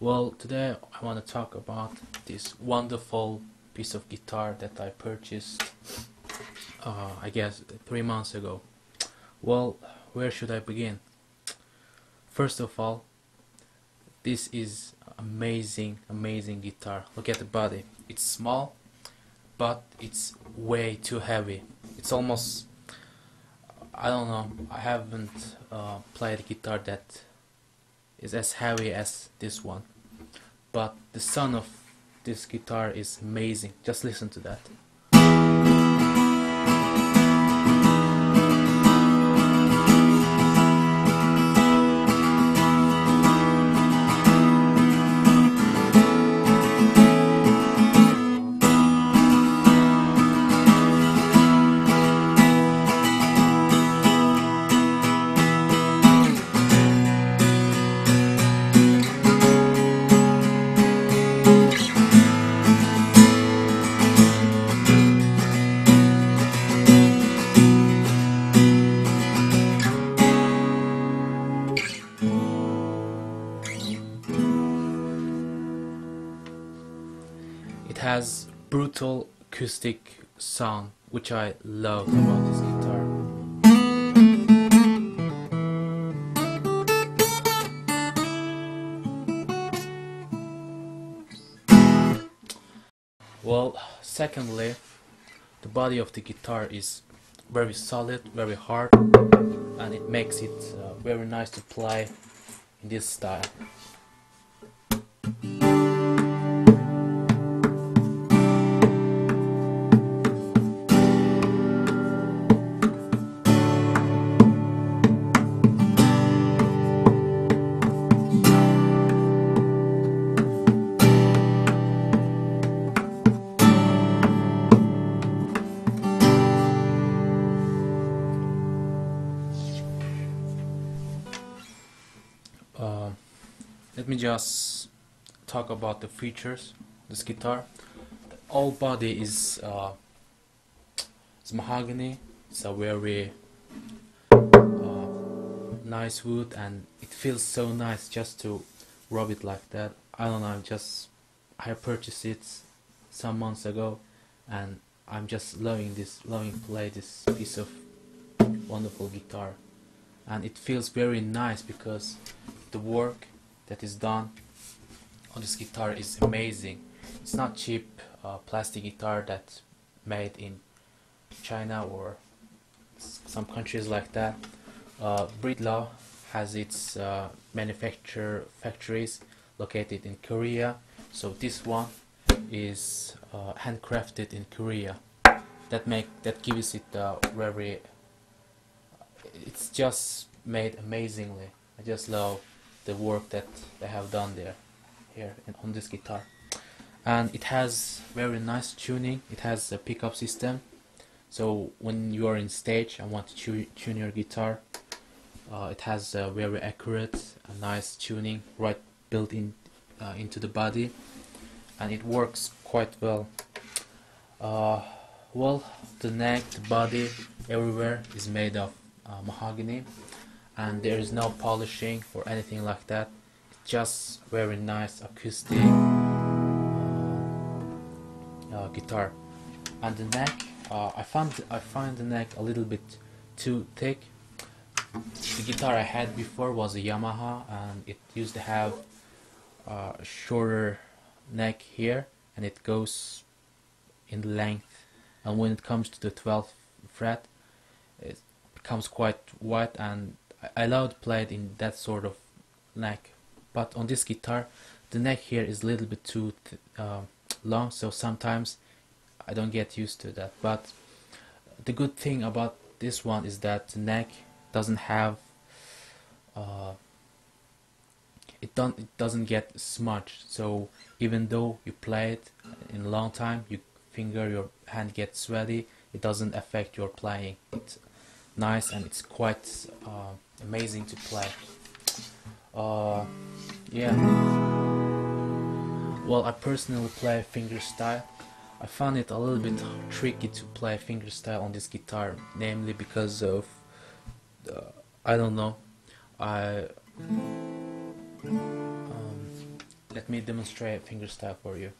Well, today I want to talk about this wonderful piece of guitar that I purchased, I guess 3 months ago. Well, where should I begin? First of all, this is amazing guitar. Look at the body. It's small, but it's way too heavy. It's almost, I don't know, I haven't played a guitar that is as heavy as this one. But the sound of this guitar is amazing. Just listen to that. It has brutal acoustic sound, which I love about this guitar. Well, secondly, the body of the guitar is very solid, very hard, and it makes it very nice to play in this style. Let me just talk about the features of this guitar. The whole body is mahogany. It's a very nice wood, and it feels so nice just to rub it like that. I don't know, I purchased it some months ago, and I'm just loving to play this piece of wonderful guitar. And it feels very nice because the work that is done on this guitar is amazing. It's not cheap plastic guitar that's made in China or some countries like that. Breedlove has its manufacture factories located in Korea, so this one is handcrafted in Korea. That gives it very. It's just made amazingly. I just love the work that they have done on this guitar, and it has very nice tuning. It has a pickup system, so when you are in stage and want to tune your guitar, it has a very accurate, nice tuning right built in into the body, and it works quite well. Well, the neck, the body, everywhere is made of mahogany, and there is no polishing or anything like that. It's just very nice acoustic guitar. And the neck, I find the neck a little bit too thick. The guitar I had before was a Yamaha, and it used to have a shorter neck here, and it goes in length, and when it comes to the 12th fret it becomes quite wide, and I love to play it in that sort of neck. But on this guitar, the neck here is a little bit too long, so sometimes I don't get used to that. But the good thing about this one is that the neck doesn't have it doesn't get smudged, so even though you play it in a long time, your hand gets sweaty, it doesn't affect your playing. It's nice, and it's quite amazing to play. Yeah. Well, I personally play fingerstyle. I found it a little bit tricky to play fingerstyle on this guitar, namely because of I don't know, Let me demonstrate fingerstyle for you.